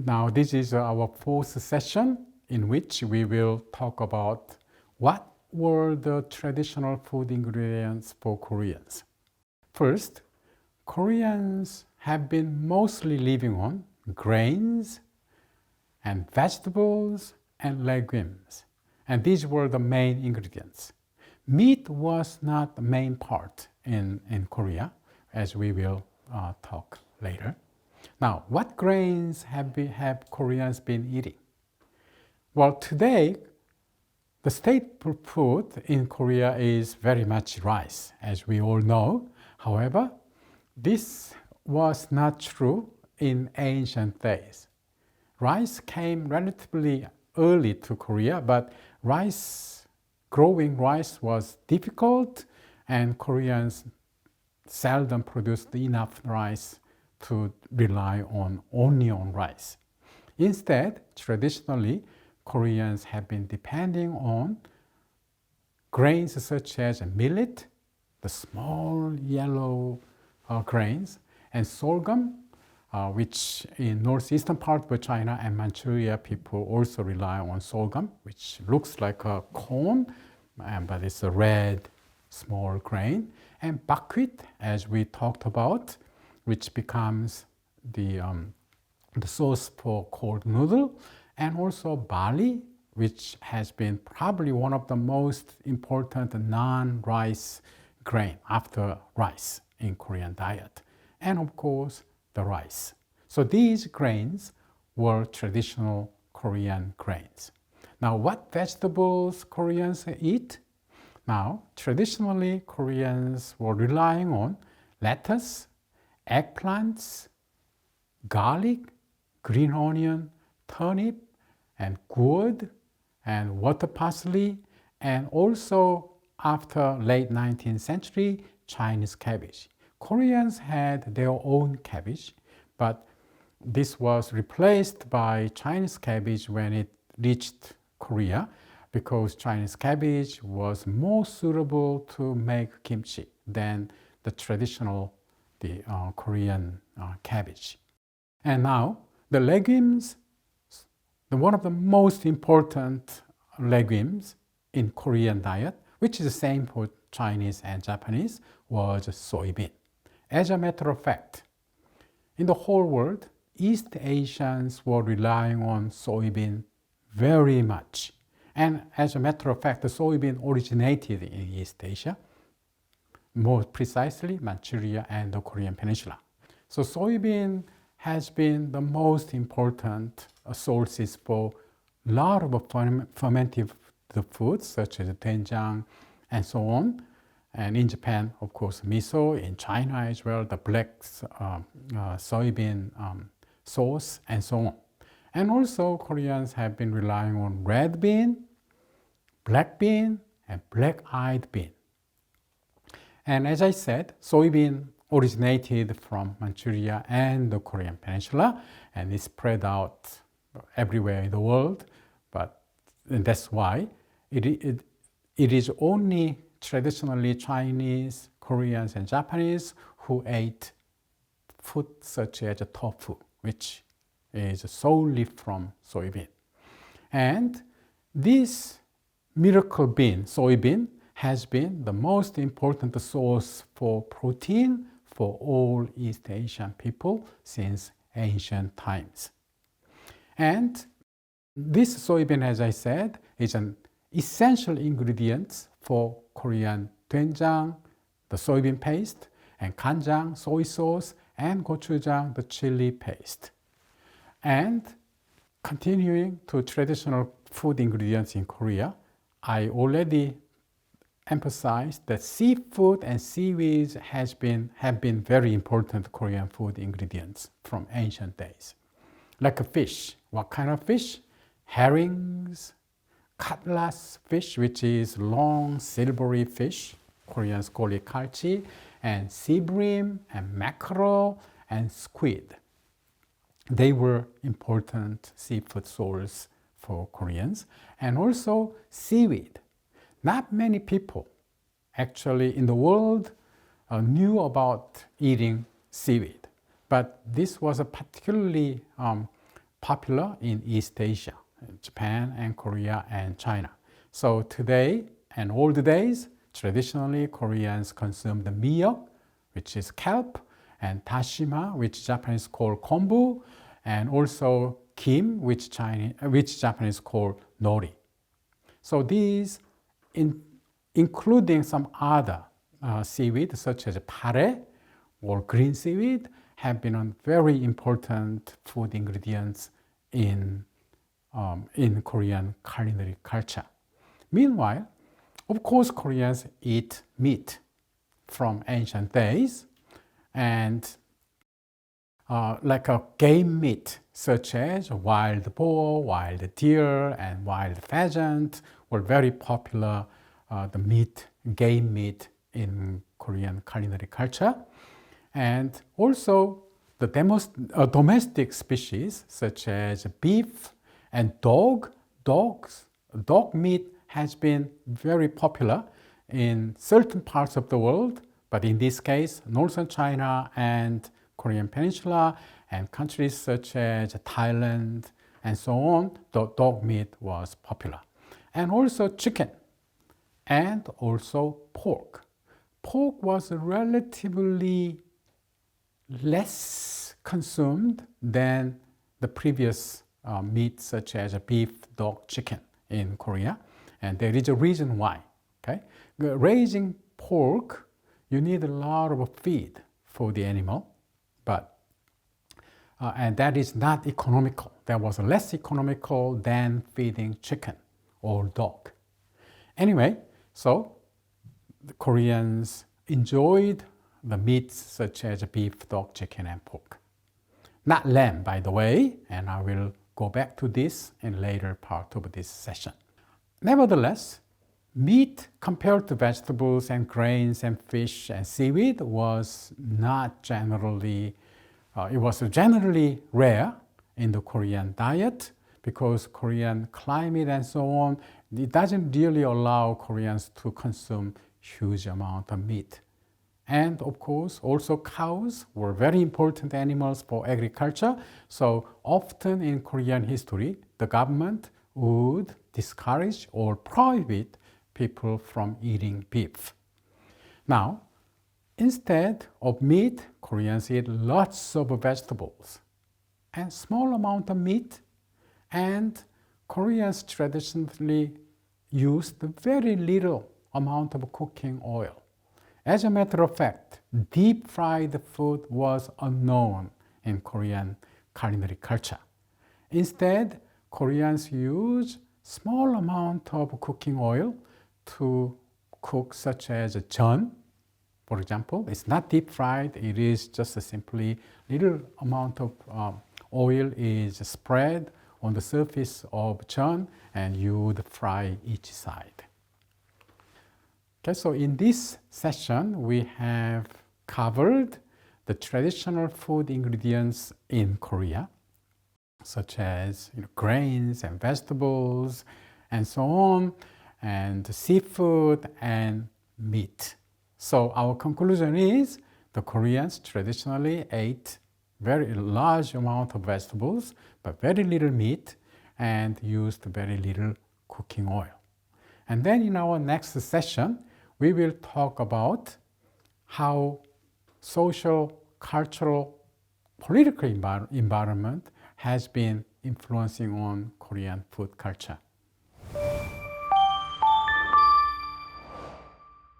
Now this is our fourth session in which we will talk about what were the traditional food ingredients for Koreans. First, Koreans have been mostly living on grains and vegetables and legumes, and these were the main ingredients. Meat was not the main part in Korea, as we will talk later. Now, what grains have Koreans been eating? Well, today, the staple food in Korea is very much rice, as we all know. However, this was not true in ancient days. Rice came relatively early to Korea, but growing rice was difficult, and Koreans seldom produced enough rice to rely only on rice. Instead, traditionally, Koreans have been depending on grains such as millet, the small yellow grains, and sorghum, which in northeastern part of China and Manchuria, people also rely on sorghum, which looks like a corn, but it's a red small grain, and buckwheat, as we talked about, which becomes the sauce for cold noodle, and also barley, which has been probably one of the most important non-rice grain after rice in Korean diet, and of course the rice. So these grains were traditional Korean grains. Now, what vegetables Koreans eat? Now, traditionally Koreans were relying on lettuce, eggplants, garlic, green onion, turnip, and gourd, and water parsley, and also after late 19th century, Chinese cabbage. Koreans had their own cabbage, but this was replaced by Chinese cabbage when it reached Korea, because Chinese cabbage was more suitable to make kimchi than the traditional Korean cabbage. And now the legumes, one of the most important legumes in Korean diet, which is the same for Chinese and Japanese, was soybean. As a matter of fact, in the whole world, East Asians were relying on soybean very much. And as a matter of fact, the soybean originated in East Asia, more precisely Manchuria and the Korean Peninsula. So soybean has been the most important sources for a lot of fermented foods such as doenjang and so on. And in Japan, of course, miso. In China as well, the black soybean sauce and so on. And also Koreans have been relying on red bean, black bean, and black-eyed bean. And as I said, soybean originated from Manchuria and the Korean Peninsula, and it spread out everywhere in the world. And that's why it is only traditionally Chinese, Koreans, and Japanese who ate food such as tofu, which is solely from soybean. And this miracle bean, soybean, has been the most important source for protein for all East Asian people since ancient times. And this soybean, as I said, is an essential ingredient for Korean doenjang, the soybean paste, and kanjang, soy sauce, and gochujang, the chili paste. And continuing to traditional food ingredients in Korea, I already emphasized that seafood and seaweeds have been very important Korean food ingredients from ancient days. Like a fish. What kind of fish? Herrings, cutlass fish, which is long silvery fish. Koreans call it galchi, and sea bream, and mackerel, and squid. They were important seafood source for Koreans. And also seaweed. Not many people actually in the world knew about eating seaweed, but this was a particularly popular in East Asia, Japan and Korea and China. So today and old days, traditionally Koreans consumed the mi역, which is kelp, and dashima, which Japanese call kombu, and also kim, which Japanese call nori. So these, including some other seaweed such as pare or green seaweed, have been very important food ingredients in Korean culinary culture. Meanwhile, of course, Koreans eat meat from ancient days, and like a game meat such as wild boar, wild deer, and wild pheasant were very popular, game meat in Korean culinary culture. And also the domestic species such as beef and dog meat has been very popular in certain parts of the world, but in this case, northern China and Korean Peninsula and countries such as Thailand and so on, the dog meat was popular. And also chicken and also pork. Pork was relatively less consumed than the previous meat such as beef, dog, chicken in Korea. And there is a reason why. Okay? Raising pork, you need a lot of feed for the animal, and that is not economical. That was less economical than feeding chicken or dog. Anyway, so the Koreans enjoyed the meats such as beef, dog, chicken, and pork. Not lamb, by the way, and I will go back to this in later part of this session. Nevertheless, meat compared to vegetables and grains and fish and seaweed was generally rare in the Korean diet, because Korean climate and so on, it doesn't really allow Koreans to consume huge amount of meat. And of course, also cows were very important animals for agriculture. So often in Korean history, the government would discourage or prohibit people from eating beef. Now, instead of meat, Koreans eat lots of vegetables and small amount of meat, and Koreans traditionally used very little amount of cooking oil. As a matter of fact, deep fried food was unknown in Korean culinary culture. Instead, Koreans use small amount of cooking oil to cook, such as jeon, for example. It's not deep fried, it is just simply little amount of oil is spread on the surface of jeon, and you would fry each side. Okay, so in this session, we have covered the traditional food ingredients in Korea, such as grains and vegetables and so on, and seafood and meat. So our conclusion is the Koreans traditionally ate very large amount of vegetables, but very little meat, and used very little cooking oil. And then in our next session, we will talk about how social, cultural, political environment has been influencing on Korean food culture.